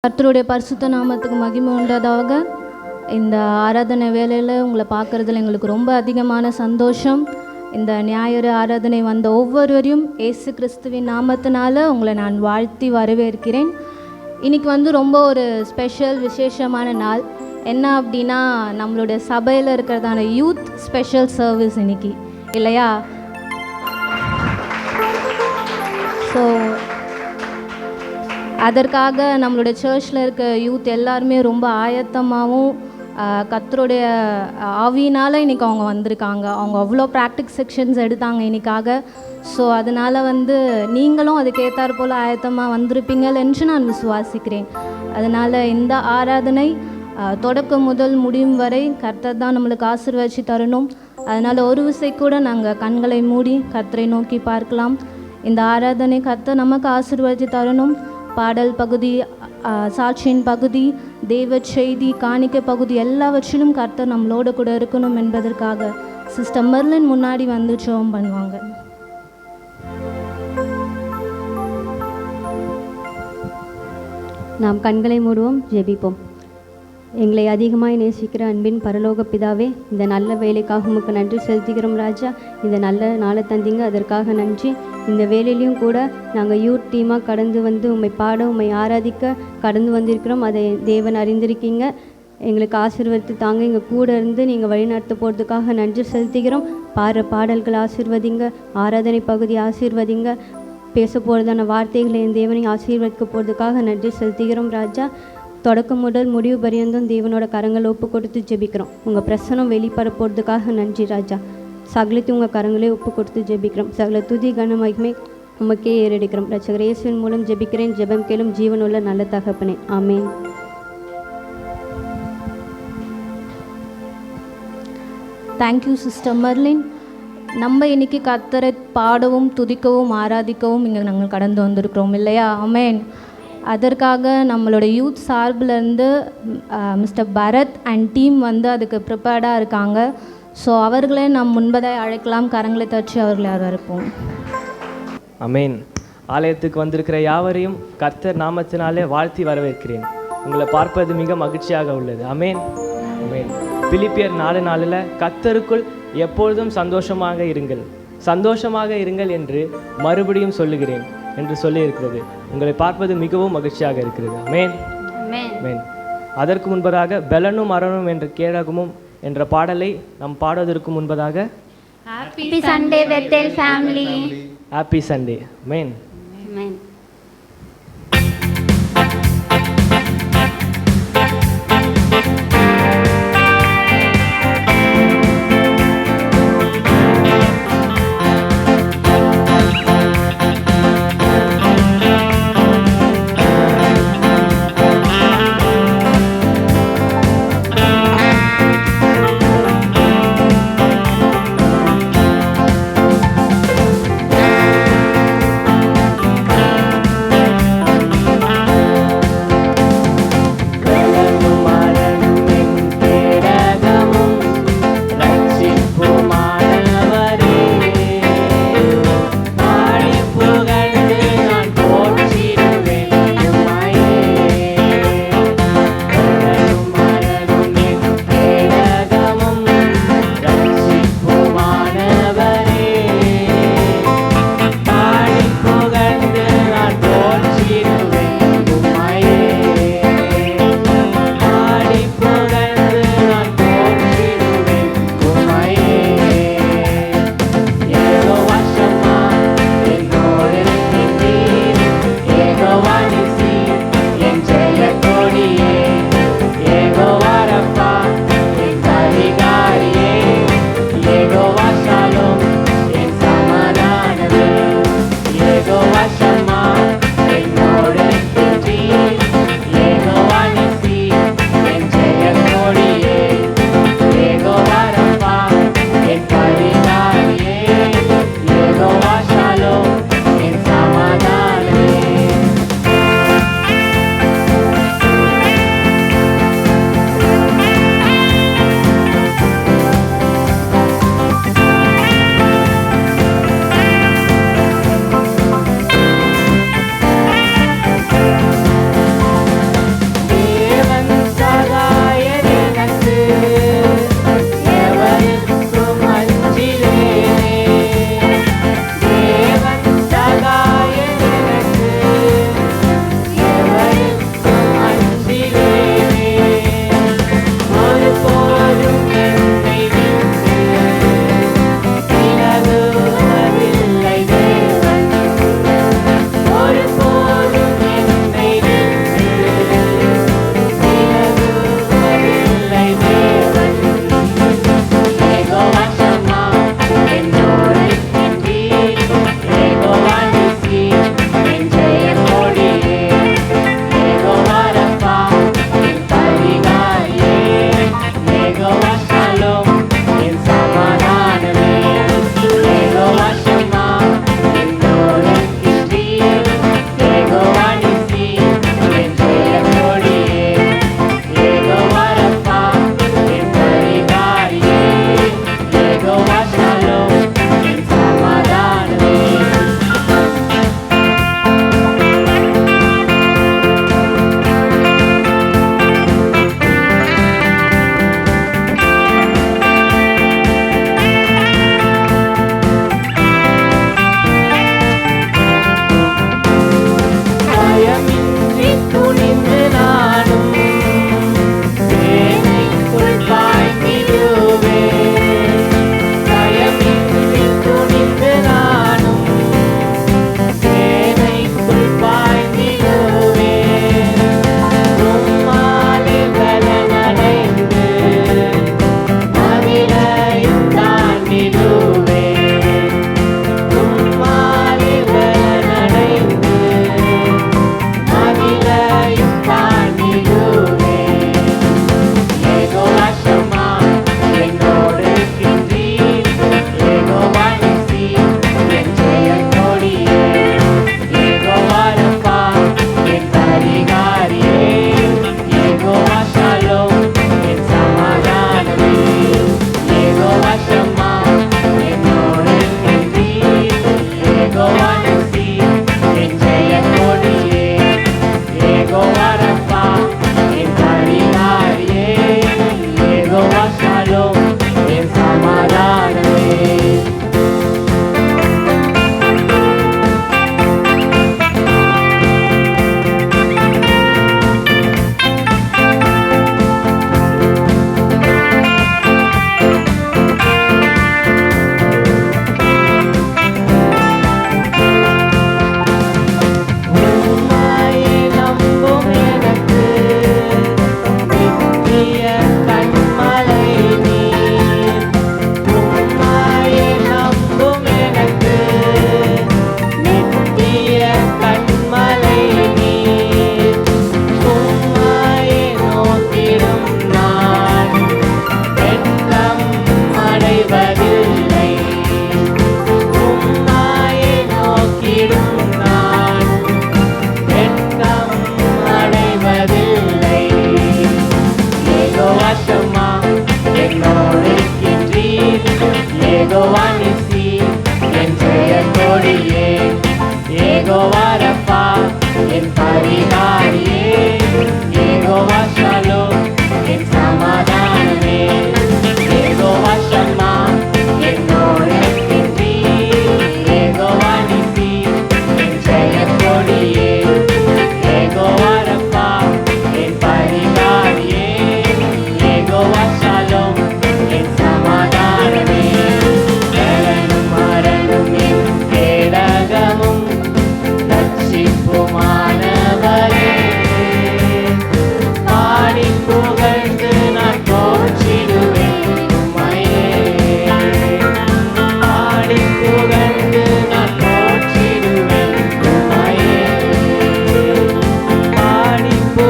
கர்த்தருடைய பரிசுத்த நாமத்துக்கு மகிமை உண்டதாக. இந்த ஆராதனை வேலையில் உங்களை பார்க்குறதுல எங்களுக்கு ரொம்ப அதிகமான சந்தோஷம். இந்த ஞாயிறு ஆராதனை வந்த ஒவ்வொருவரையும் இயேசு கிறிஸ்துவின் நாமத்தினால உங்களை நான் வாழ்த்தி வரவேற்கிறேன். இன்றைக்கி ரொம்ப ஒரு ஸ்பெஷல் விசேஷமான நாள். என்ன அப்படின்னா, நம்மளுடைய சபையில் இருக்கிறதான யூத் ஸ்பெஷல் சர்வீஸ் இன்றைக்கி இல்லையா? ஸோ அதற்காக நம்மளுடைய சர்ச்சில் இருக்க யூத் எல்லாருமே ரொம்ப ஆயத்தமாகவும் கர்த்தருடைய ஆவியினால் இன்றைக்கி அவங்க வந்திருக்காங்க. அவங்க அவ்வளோ ப்ராக்டிஸ் செக்ஷன்ஸ் எடுத்தாங்க இன்றைக்காக. ஸோ அதனால் நீங்களும் அதுக்கேற்றாற் போல் ஆயத்தமாக வந்திருப்பீங்கள் என்று நான் விசுவாசிக்கிறேன். அதனால் இந்த ஆராதனை தொடக்கம் முதல் முடியும் வரை கர்த்தர் தான் நம்மளுக்கு ஆசீர்வதிச்சு தரணும். அதனால் ஒரு விசை கூட நாங்கள் கண்களை மூடி கர்த்தரை நோக்கி பார்க்கலாம். இந்த ஆராதனை கர்த்தர் நமக்கு ஆசீர்வதிச்சு தரணும். பாடல் பகுதி, சாட்சியின் பகுதி, தெய்வ செய்தி, காணிக்கை பகுதி எல்லாவற்றிலும் கர்த்தர் நம்மளோட கூட இருக்கணும் என்பதற்காக சிஸ்டர் மெர்லின் முன்னாடி வந்து ஜெபம் பண்ணுவாங்க. நாம் கண்களை மூடுவோம், ஜெபிப்போம். எங்களை அதிகமாய் நேசிக்கிற அன்பின் பரலோக பிதாவே, இந்த நல்ல வேலைக்காக உமக்கு நன்றி செலுத்துகிறோம் ராஜா. இந்த நல்ல நாளை தந்தீங்க, அதற்காக நன்றி. இந்த வேலையிலையும் கூட நாங்கள் யூத் டீமாக கடந்து வந்து உம்மை பாட, உம்மை ஆராதிக்க கடந்து வந்திருக்கிறோம். அதை தேவன் அறிந்திருக்கீங்க. எங்களுக்கு ஆசீர்வதித்து தாங்க. எங்கள் கூட இருந்து நீங்கள் வழிநடத்த போகிறதுக்காக நன்றி செலுத்துகிறோம். பாடல்கள் ஆசீர்வதிங்க, ஆராதனை பகுதி ஆசீர்வதிங்க, பேச போகிறதான வார்த்தைகளை என் தேவனை ஆசீர்வதிக்க போகிறதுக்காக நன்றி செலுத்துகிறோம் ராஜா. தொடக்கம் முதல் முடிவு பரியந்தும் தேவனோட கரங்களை ஒப்பு கொடுத்து ஜெபிக்கிறோம். உங்கள் பிரசனம் வெளிப்பட போகிறதுக்காக நன்றி ராஜா. சகலத்தையும் உங்கள் கரங்களே ஒப்பு கொடுத்து ஜெபிக்கிறோம். சகல துதி கன மகிமை உமக்கே ஏறெடுக்கிறோம். ரட்சகர் இயேசுவின் மூலம் ஜெபிக்கிறேன். ஜெபம் கேளும் ஜீவனுள்ள நல்ல தகப்பனே, ஆமேன். Thank you sister Merlin. நம்ம இன்றைக்கி கர்த்தரை பாடவும் துதிக்கவும் ஆராதிக்கவும் இங்கே நாங்கள் கடந்து வந்திருக்கிறோம் இல்லையா? ஆமேன். அதற்காக நம்மளோட யூத் சார்பிலேருந்து மிஸ்டர் பரத் அண்ட் டீம் அதுக்கு ப்ரிப்பேர்டாக இருக்காங்க. ஸோ அவர்களே நாம் முன்பதாக அழைக்கலாம். கரங்களை தச்சு அவர்களை வரவேற்போம். ஆமென். ஆலயத்துக்கு வந்திருக்கிற யாவரையும் கர்த்தர் நாமத்தினாலே வாழ்த்தி வரவேற்கிறேன். உங்களை பார்ப்பது மிக மகிழ்ச்சியாக உள்ளது. ஆமென். ஆமென். பிலிப்பியர் 4:4 கர்த்தருக்குள் எப்பொழுதும் சந்தோஷமாக இருங்கள் என்று மறுபடியும் சொல்லுகிறேன் என்று சொல்லியிருக்கிறது. உங்களை பார்ப்பது மிகவும் மகிழ்ச்சியாக இருக்கிறது. ஆமென். ஆமென். அதற்கு முன்பதாக பெலனும் அரணும் என்ற கேடகமும் என்ற பாடலை நாம் பாடுவதற்கு முன்பதாக happy Sunday Bethel family. Happy Sunday. ஆமென். ஆமென்.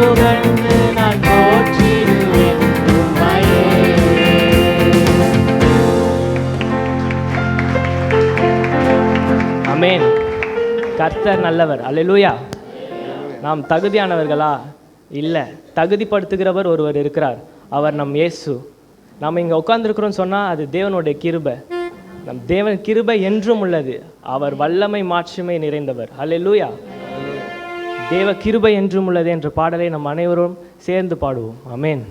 புகழ்ந்து நான் போற்றிடுவேன் உம்மையே. ஆமென். கர்த்தர் நல்லவர். அல்லேலூயா. நாம் தகுதியானவர்களா? இல்லை. தகுதிப்படுத்துகிறவர் ஒருவர் இருக்கிறார். அவர் நம் இயேசு. நாம் இங்கே உட்கார்ந்துருக்கிறோன்னு சொன்னால் அது தேவனுடைய கிருபை. நம் தேவன் கிருபை என்றும் உள்ளது. அவர் வல்லமை மாட்சிமை நிறைந்தவர். அல்லேலூயா. தேவ கிருபை என்றும் உள்ளது என்ற பாடலை நம் அனைவரும் சேர்ந்து பாடுவோம். ஆமென்.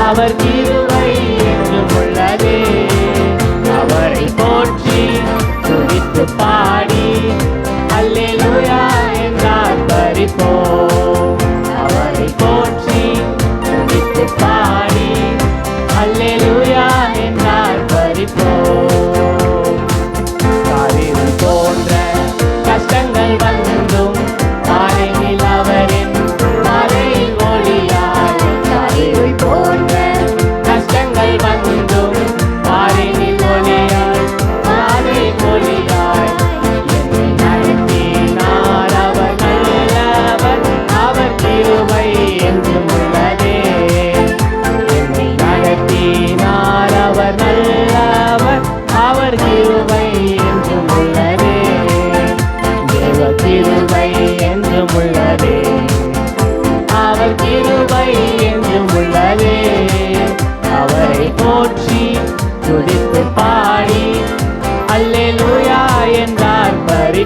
அவர் கிருபை என்றும் உள்ளதே. அவரை போற்றி துதித்து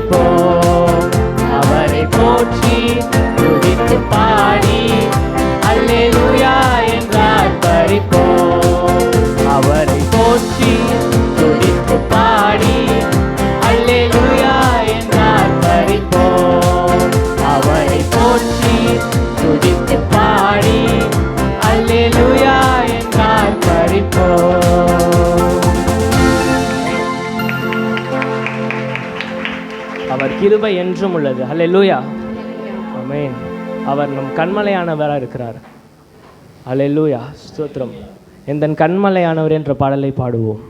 ஆர்ப்பரிப்போம். அவரை போற்றி துதித்து பாடி அல்லேலூயா என்று ஆர்ப்பரிப்போம். அவரை போற்றி துதித்து பாடி அல்லேலூயா என்று ஆர்ப்பரிப்போம். அவரை போற்றி துதித்து பாடி அல்லேலூயா என்று ஆர்ப்பரிப்போம். அவர் கிருபை என்றும் உள்ளது. அல்லேலூயா. ஆமென். அவர் நம் கண்மலையானவராக இருக்கிறார். அல்லேலூயா. ஸ்தோத்திரம். எந்தன் கண்மலையானவர் என்ற பாடலை பாடுவோம்.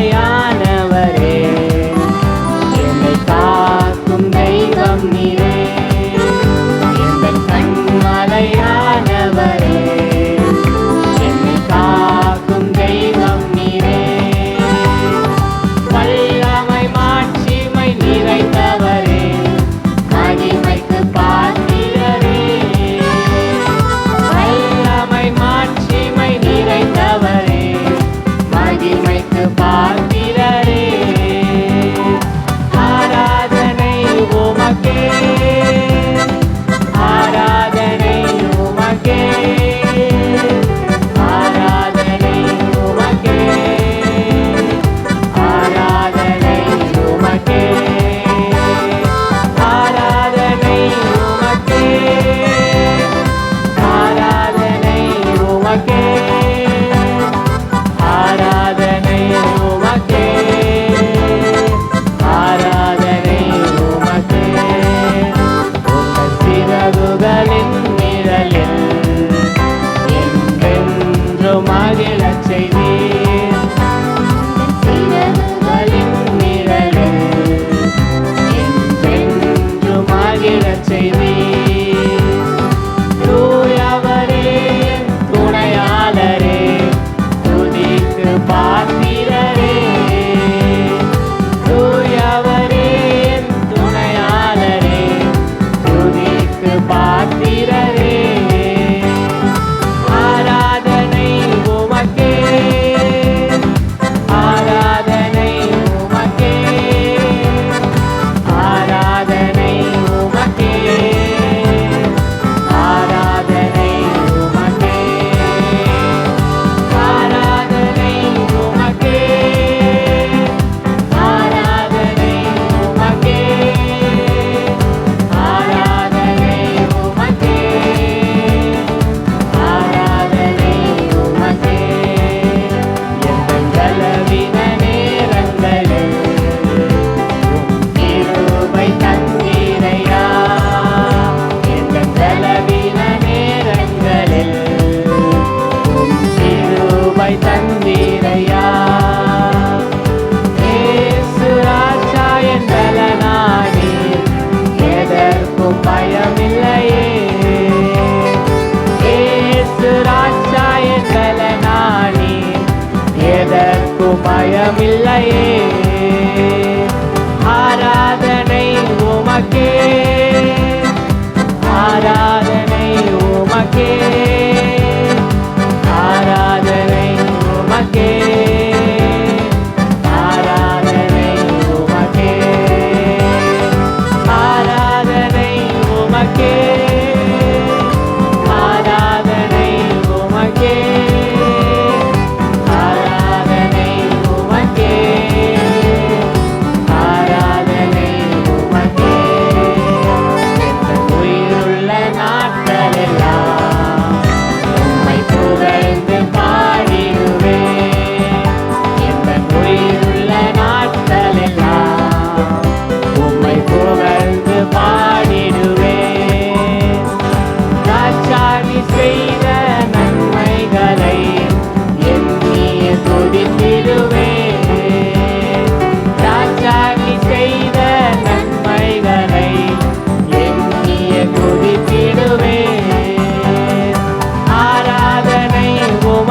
கண்மலையானவரே, என்னை காக்கும் தெய்வம் நீரே. எந்தன் கண்மலையானவரே, என்னை காக்கும் தெய்வம் நீரே. வல்லமை மாட்சிமை நிறைந்தவரே, மகிமைக்கு பாத்திரரே. வல்லமை மாட்சிமை நிறைந்தவரே, மகிமைக்கு பாத்திரரே. ஆராதனை உமக்கே, ஆராதனை உமக்கே, ஆராதனை உமக்கே, ஆராதனை உமக்கே, ஆராதனை உமக்கே, ஆராதனை உமக்கே, ஆராதனை உமக்கே, ஆராதனை உமக்கே. உங்கள் சிறகுகளின் நிழலில் என்றென்றும் மகிழச் செய்தீர். சிறகுகளின் நிழலில் என்றென்றும் மகிழச் செய்தீர். தூயவரே, துணையாளரே,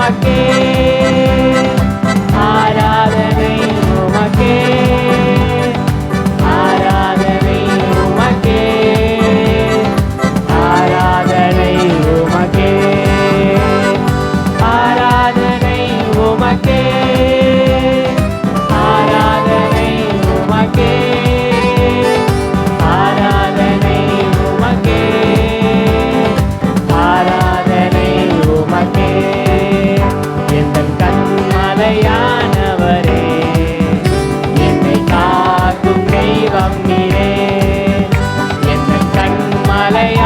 உமக்கே, ஆராதனை உமக்கே, ஆராதனை உமக்கே, ஆராதனை உமக்கே, ஆராதனை உமக்கே, ஆராதனை உமக்கே, ஆராதனை உமக்கே, ஆராதனை உமக்கே. எந்தன் கண்மலையானவரே, என்னை காக்கும் தெய்வம் நீரே. எந்தன் கண்மலையானவரே,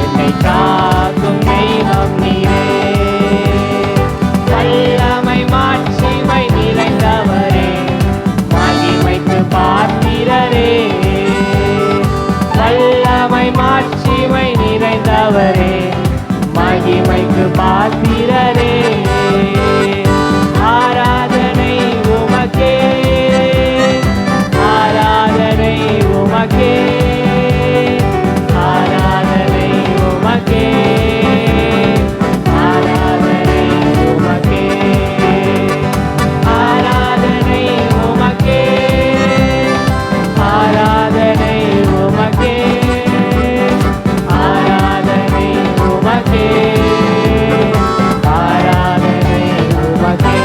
என்னை காக்கும் தெய்வம் நீரே. வல்லமை மாட்சிமை நிறைந்தவரே, மகிமைக்கு பாத்திரரே. வல்லமை மாட்சிமை நிறைந்தவரே, மகிமைக்கு பாத்திரரே. ஆராதனை உமக்கே, ஆராதனை உமக்கே, ஆராதனை உமக்கே, ஆராதனை உமக்கே, ஆராதனை உமக்கே, ஆராதனை உமக்கே, ஆராதனை உமக்கே, ஆராதனை உமக்கே.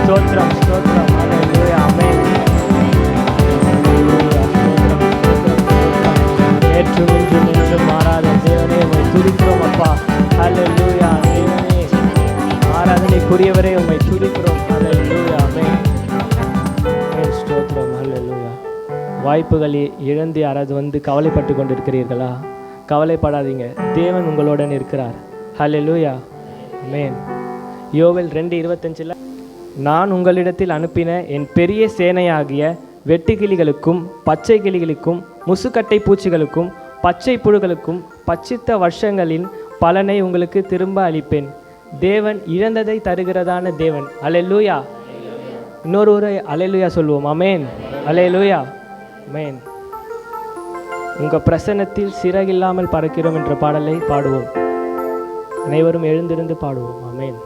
ஸ்தோத்திரம் ஸ்தோத்திரம் ஹல்லேலூயா ஆமென். ஹல்லேலூயா ஸ்தோத்திரம் ஸ்தோத்திரம் ஸ்தோத்திரம். நேற்றும் இன்றும் என்றும் மாறாத தேவனே உம்மை துதிக்கிறோம் அப்பா. ஹல்லேலூயா தேவனே, ஆராதனைக்குரியவரே உம்மை துதிக்கிறோம். ஹல்லேலூயா ஆமென். ஆமென் ஸ்தோத்திரம் ஹல்லேலூயா. வாய்ப்புகளை இழந்து யாராவது வந்து கவலைப்பட்டு கொண்டிருக்கிறீர்களா? கவலைப்படாதீங்க, தேவன் உங்களுடன் இருக்கிறார். ஹல்லேலூயா ஆமென். யோவேல் 2:25 நான் உங்களிடத்தில் அனுப்பின என் பெரிய சேனையாகிய வெட்டுக்கிளிகளுக்கும் பச்சை கிளிகளுக்கும் முசுக்கட்டை பூச்சிகளுக்கும் பச்சை புழுகளுக்கும் பச்சித்த வருஷங்களின் பலனை உங்களுக்கு திரும்ப அளிப்பேன். தேவன் இழந்ததை தருகிறதான தேவன். அல்லேலூயா. இன்னொரு ஒரு அல்லேலூயா சொல்லுவோம். அமேன். அல்லேலூயா அமேன். உங்கள் பிரசன்னத்தில் சிறகில்லாமல் பறக்கிறோம் என்ற பாடலை பாடுவோம். அனைவரும் எழுந்திருந்து பாடுவோம். அமேன்.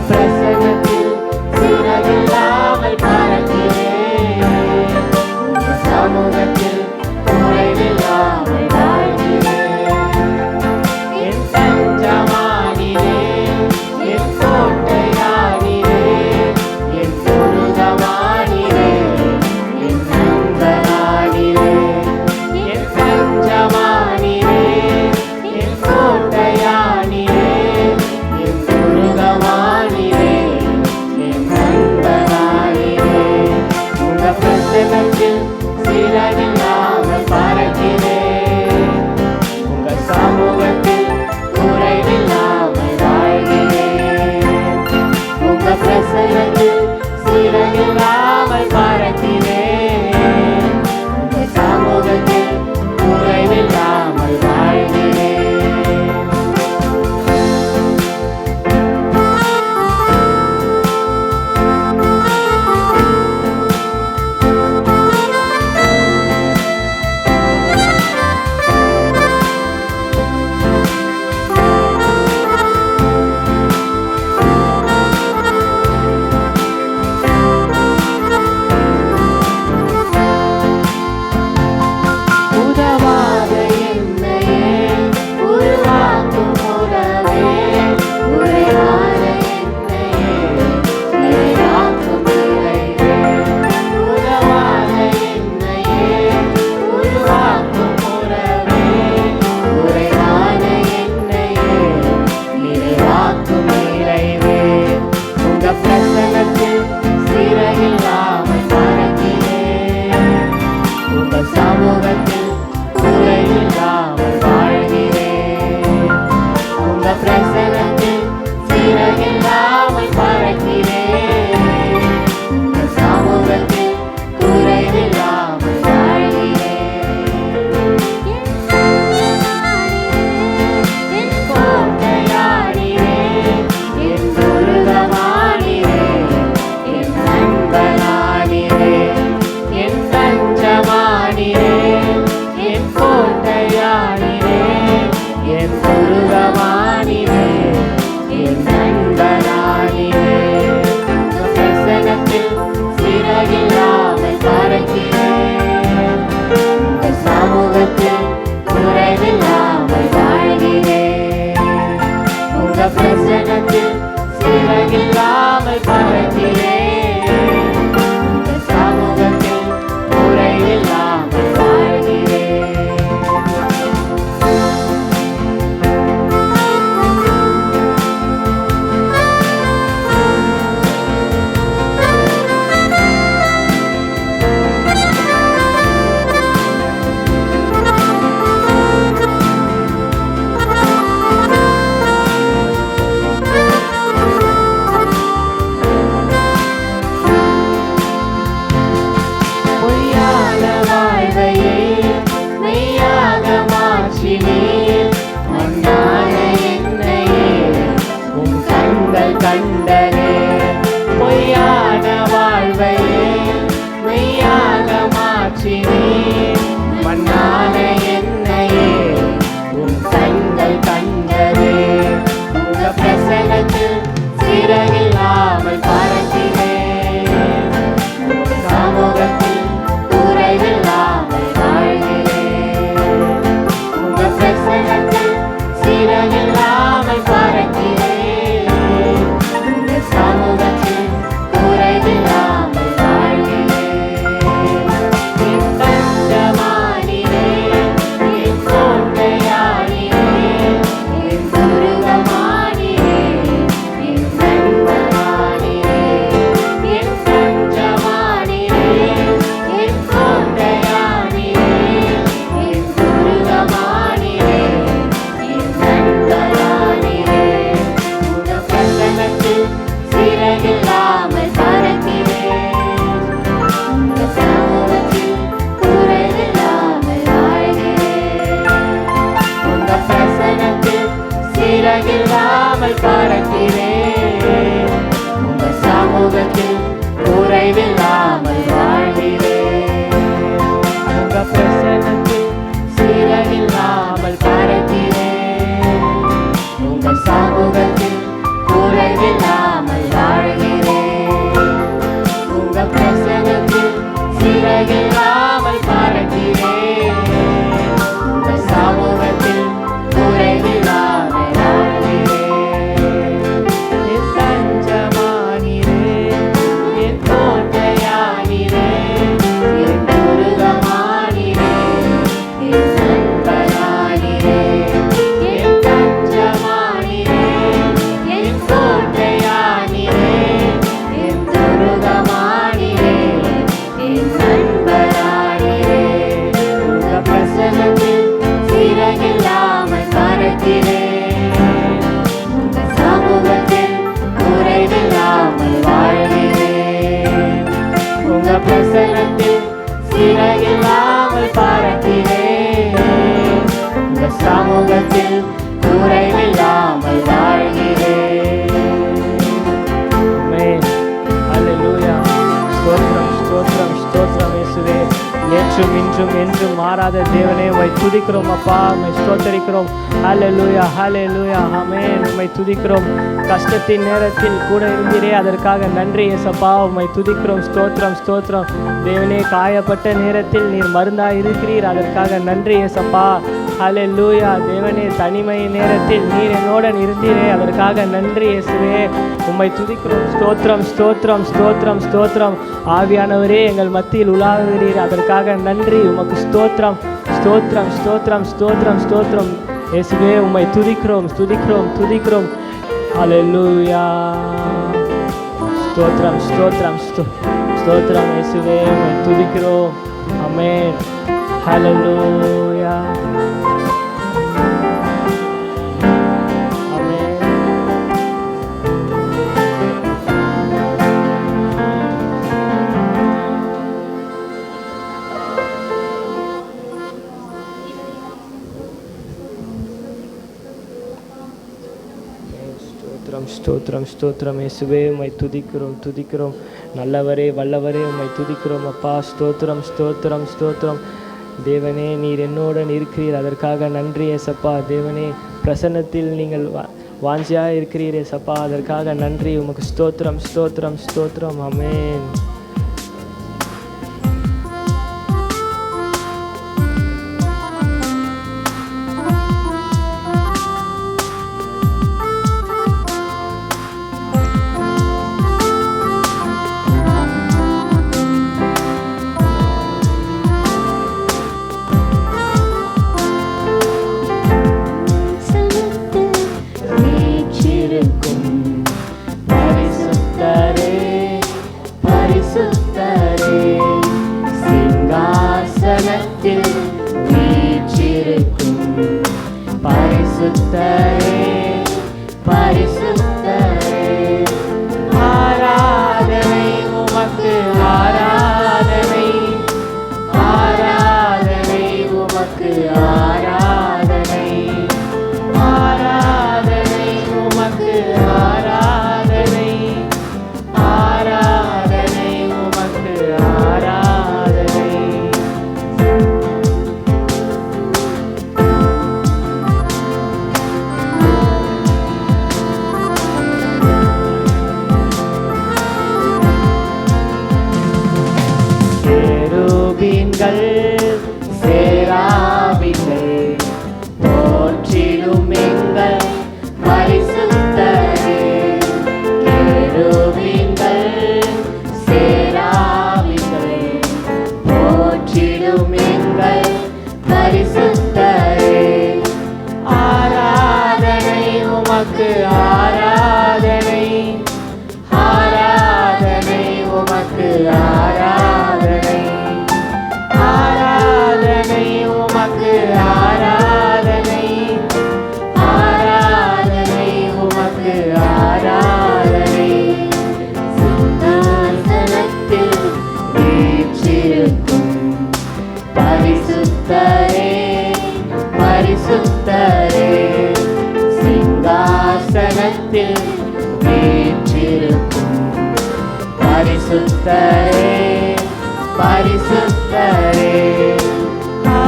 பிரசன்னத்தில் பிரசனத்தில் சிறகில்லாமல் பறக்கிறேன். உங்க சமூகத்தில் குறைவில்லாமல் வாழ்கிறேன். என் கோட்டையானீரே, என் துருகமானீரே, என் நண்பனானீரே, என் தஞ்சமானீரே, என் கோட்டையானீரே, என் துருகமானீரே, என் நண்பனானீரே. உங்க பிரசனத்தில் சிறகில்லாமல் பறக்கிறேன். உங்க சமூகத்தில் குறைவில்லாமல் வாழ்கிறேன். உங்க பிரசனத்தில் சிறகில்லாமல் பறக்கிறேன். உங்க சமூகத்தில் குறைவில்லாமல் வாழ்கிறேன். பொய்யான வாழ்வையே மெய்யாக மாற்றினீர். மண்ணான என்னையே உம் கண்கள் கண்டதே. பொய்யான வாழ்வையே மெய்யாக மாற்றினீர். மண்ணான என்னையே உம் கண்கள் கண்டதே. உங்க பிரசனத்தில் சிறகில்லாமல் பறக்கிறேன். உங்க சமூகத்தில் குறைவில்லாமல் வாழ்கிறேன். உங்க பிரசனத்தில் சிறகில்லாமல் பறக்கிறேன். உங்க சமூகத்தில் குறைவில்லாமல் வாழ்கிறேன். என் தஞ்சமானீரே, என் கோட்டையானீரே, என் துருகமானீரே, என் நண்பனானீரே, என் தஞ்சமானீரே, என் கோட்டையானீரே, என் துருகமானீரே, என் நண்பனானீரே. உங்க பிரசனத்தில் சிறகில்லாமல் பறக்கிறேன். உங்க சமூகத்தில் குறைவில்லாமல் வாழ்கிறேன். உங்க பிரசனத்தில் சிறகில்லாமல் பறக்கிறேன். உங்க சமூகத்தில் குறைவில்லாமல் வாழ்கிறேன். உங்க பிரசனத்தில் சிறகில்லாமல் பறக்கிறேன். உங்க சமூகத்தில் குறைவில்லாமல் வாழ்கிறேன். உங்க பிரசனத்தில் சிறகில்லாமல் பறக்கிறேன். உங்க சமூகத்தில் குறைவில்லாமல் வாழ்கிறேன். என் தஞ்சமானீரே, என் கோட்டையானீரே, என் துருகமானீரே, என் நண்பனானீரே, என் தஞ்சமானீரே, என் கோட்டையானீரே, என் துருகமானீரே, என் நண்பனானீரே. உங்க பிரசனத்தில் சிறகில்லாமல் பறக்கிறேன். உங்க சமூகத்தில் குறைவில்லாமல் வாழ்கிறேன். உங்க பிரசனத்தில் சிறகில்லாமல் பறக்கிறேன். உங்க சமூகத்தில் குறைவில்லாமல் வாழ்கிறேன். ஆமென். ஹல்லேலூயா. ஸ்தோத்திரம், ஸ்தோத்திரம், ஸ்தோத்திரம் இயேசுவே. நேற்றும் இன்றும் என்றும் மாறாத தேவனே, உம்மை துதிக்கிறோம் அப்பா, உம்மை ஸ்தோத்தரிக்கிறோம். ஹல்லேலூயா, ஹல்லேலூயா. ஆமென். உம்மை துதிக்கிறோம். கஷ்டத்தின் நேரத்தில் கூட இருந்தீரே, அதற்காக நன்றி இயேசப்பா. உம்மை துதிக்கிறோம். ஸ்தோத்திரம், ஸ்தோத்திரம். தேவனே, காயப்பட்ட நேரத்தில் நீர் மருந்தாய் இருக்கிறீர், அதற்காக நன்றி இயேசப்பா. ஹல்லேலூயா. தேவனே, தனிமை நேரத்தில் நீர் என்னோடன் இருந்தீரே, அதற்காக நன்றி இயேசுவே. உம்மை துதிக்கிறோம். ஸ்தோத்திரம், ஸ்தோத்திரம், ஸ்தோத்திரம், ஸ்தோத்திரம். ஆவியானவரே, எங்கள் மத்தியில் உலாவுகிறீர், அதற்காக நன்றி. உமக்கு ஸ்தோத்திரம், ஸ்தோத்திரம், ஸ்தோத்திரம், ஸ்தோத்திரம், ஸ்தோத்திரம். இயேசுவே, உம்மை துதிக்கிறோம், துதிக்கிறோம், துதிக்கிறோம். ஹல்லேலூயா. ஸ்தோத்திரம், ஸ்தோத்திரம், ஸ்தோத்திரம் இயேசுவே, உம்மை துதிக்கிறோம். ஆமென். ஹல்லேலூயா. ஆமென். ஸ்தோத்திரம் ஸ்தோத்திரம் ஸ்தோத்திரம் இயேசுவே உம்மை துதிக்கிறோம் துதிக்கிறோம். நல்லவரே வல்லவரே உம்மை துதிக்கிறோம் அப்பா. ஸ்தோத்திரம் ஸ்தோத்திரம் ஸ்தோத்திரம். தேவனே நீர் என்னுடன் இருக்கிறீர், அதற்காக நன்றி ஏசப்பா. தேவனே பிரசன்னத்தில் நீங்கள் வாஞ்சியாக இருக்கிறீர் ஏசப்பா, அதற்காக நன்றி. உமக்கு ஸ்தோத்திரம் ஸ்தோத்திரம் ஸ்தோத்திரம். ஆமென்.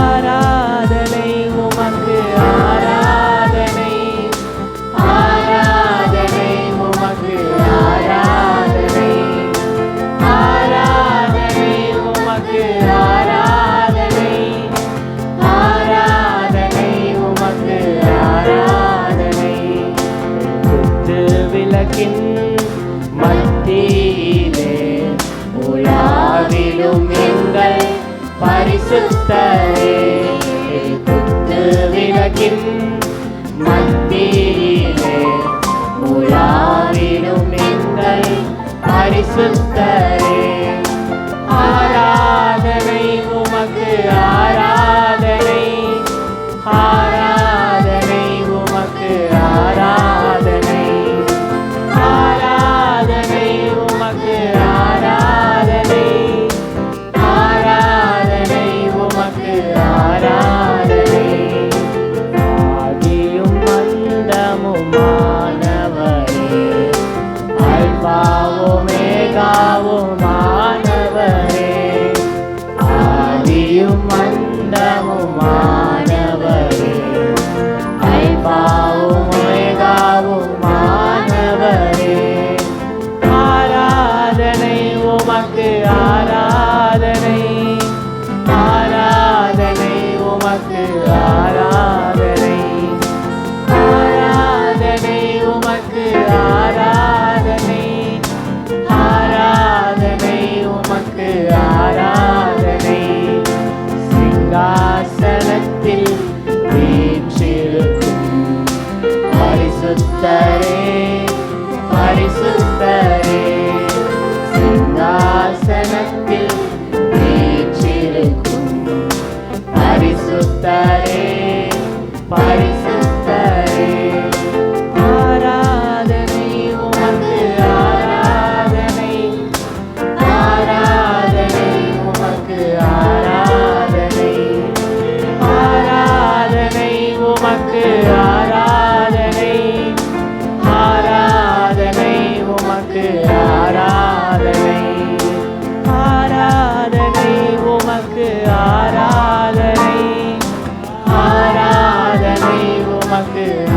ஆராதனை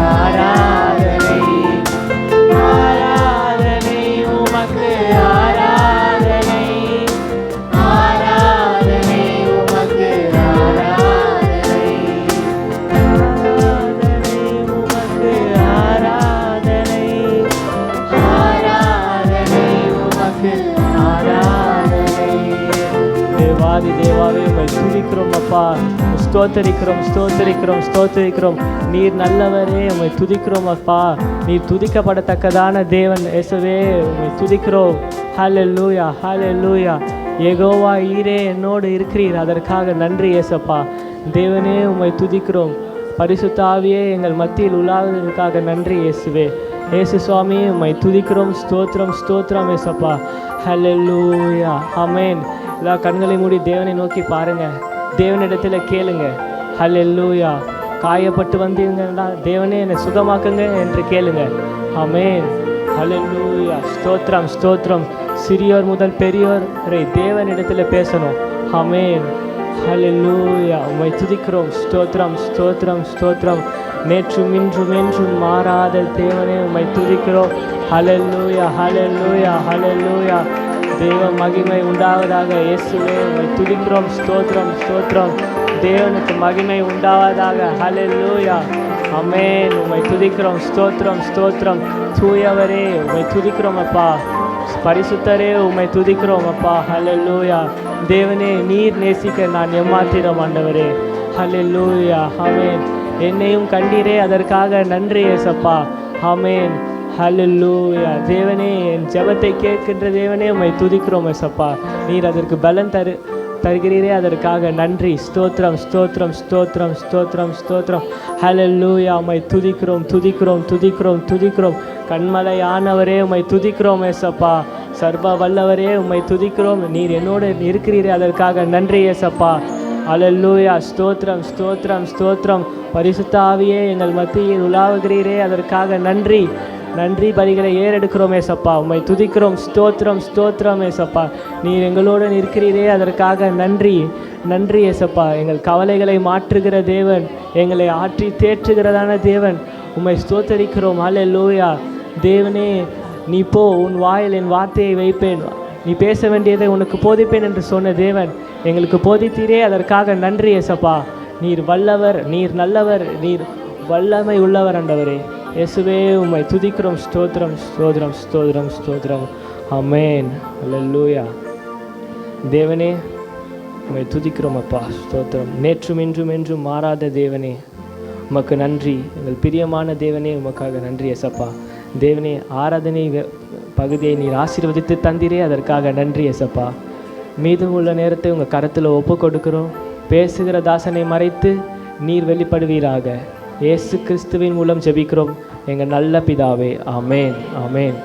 ஆராதனை ஆராதனை உமக்கு ஆராதனை ஆராதனை உமக்கு ஆராதனை ஆராதனை உமக்கு ஆராதனை ஆராதனை உமக்கு ஆராதனை தேவாதி தேவாவே உம்மை துதிக்கிறோம் அப்பா, ஸ்தோத்தரிக்கிறோம் ஸ்தோத்தரிக்கிறோம் ஸ்தோத்தரிக்கிறோம். நீர் நல்லவரே, உம்மை துதிக்கிறோம் அப்பா. நீர் துதிக்கப்படத்தக்கதான தேவன் இயேசுவே, உம்மை துதிக்கிறோம். ஹல்லேலூயா ஹல்லேலூயா. யெகோவா ஈரே என்னோடு இருக்கிறீர், அதற்காக நன்றி இயேசப்பா. தேவனே உம்மை துதிக்கிறோம். பரிசுத்த ஆவியே எங்கள் மத்தியில் உலாவதற்காக நன்றி இயேசுவே. இயேசு சுவாமி உம்மை துதிக்கிறோம். ஸ்தோத்திரம் ஸ்தோத்திரம் இயேசப்பா. ஹல்லேலூயா ஆமென். எல்லா கண்களை மூடி தேவனை நோக்கி பாருங்க, தேவனிடத்தில் கேளுங்க. ஹல்லேலூயா. காயப்பட்டு வந்தீங்கன்னா தேவனே என்னை சுகமாக்குங்க என்று கேளுங்க. ஆமென். ஹல்லேலூயா. ஸ்தோத்திரம் ஸ்தோத்திரம். சிறியோர் முதல் பெரியோர் வரை தேவனிடத்தில் பேசணும். ஆமென். ஹல்லேலூயா. உம்மை துதிக்கிறோம். ஸ்தோத்திரம் ஸ்தோத்திரம் ஸ்தோத்திரம். நேற்றும் இன்றும் என்றும் மாறாத தேவனே உம்மை துதிக்கிறோம். ஹல்லேலூயா ஹல்லேலூயா ஹல்லேலூயா. தேவ மகிமை உண்டாவதாக இயேசுவே, உம்மை துதிக்கிறோம். ஸ்தோத்திரம் ஸ்தோத்திரம். தேவனுக்கு மகிமை உண்டாவதாக. ஹல்லேலூயா ஆமென். உம்மை துதிக்கிறோம். ஸ்தோத்திரம் ஸ்தோத்திரம். தூயவரே உம்மை துதிக்கிறோம் அப்பா. பரிசுத்தரே உம்மை துதிக்கிறோம் அப்பா. ஹல்லேலூயா. தேவனே நீர் நேசிக்க நான் எம்மாத்திரம் ஆண்டவரே. ஹல்லேலூயா ஆமென். என்னையும் கண்டீரே, அதற்காக நன்றி இயேசப்பா. ஆமென். ஹல்லேலூயா. தேவனே என் ஜெபத்தை கேட்கின்ற தேவனே உம்மை துதிக்கிறோம் இயேசப்பா. நீர் அதற்கு பலன் தருகிறீரே, அதற்காக நன்றி. ஸ்தோத்திரம் ஸ்தோத்திரம் ஸ்தோத்திரம் ஸ்தோத்திரம் ஸ்தோத்திரம். ஹல்லேலூயா. உம்மை துதிக்கிறோம் துதிக்கிறோம் துதிக்கிறோம் துதிக்கிறோம். கண்மலையானவரே உம்மை துதிக்கிறோம் இயேசப்பா. சர்வ வல்லவரே உம்மை துதிக்கிறோம். நீர் என்னோடு இருக்கிறீரே, அதற்காக நன்றி இயேசப்பா. ஹல்லேலூயா. ஸ்தோத்திரம் ஸ்தோத்திரம் ஸ்தோத்திரம். பரிசுத்த ஆவியே எங்கள் மத்தியில் உலாவுகிறீரே, அதற்காக நன்றி. நன்றி பலிகளை ஏறெடுக்கிறோம் ஏசப்பா. உம்மை துதிக்கிறோம். ஸ்தோத்திரம் ஸ்தோத்திரம் ஏசப்பா. நீர் எங்களோடு இருக்கிறீரே, அதற்காக நன்றி. நன்றி ஏசப்பா. எங்கள் கவலைகளை மாற்றுகிற தேவன், எங்களை ஆற்றி தேற்றுகிறதான தேவன், உம்மை ஸ்தோத்தரிக்கிறோம். ஹல்லேலூயா. தேவனே நீ போ, உன் வாயில் என் வார்த்தையை வைப்பேன், நீ பேச வேண்டியதை உனக்கு போதிப்பேன் என்று சொன்ன தேவன் எங்களுக்கு போதித்தீரே, அதற்காக நன்றி ஏசப்பா. நீர் வல்லவர், நீர் நல்லவர், நீர் வல்லமை உள்ளவர் ஆண்டவரே. இயேசுவே உம்மை துதிக்கிறோம். ஸ்தோத்திரம் ஸ்தோத்திரம் ஸ்தோத்திரம் ஸ்தோத்திரம். ஆமென். ஹல்லேலூயா. தேவனே உம்மை துதிக்கிறோம் அப்பா. ஸ்தோத்திரம். நேற்றும் இன்றும் என்றும் மாறாத தேவனே உமக்கு நன்றி. எங்கள் பிரியமான தேவனே உமக்காக நன்றி ஏசப்பா. தேவனே ஆராதனை பகுதியை நீர் ஆசீர்வதித்து தந்தீரே, அதற்காக நன்றி ஏசப்பா. மீதம் உள்ள நேரத்தை உங்கள் கரத்தில் ஒப்பு கொடுக்கிறோம். பேசுகிற தாசனை மறைத்து நீர் வெளிப்படுவீராக. இயேசு கிறிஸ்துவின் மூலம் ஜெபிக்கிறோம் எங்கள் நல்ல பிதாவே. ஆமென் ஆமென்.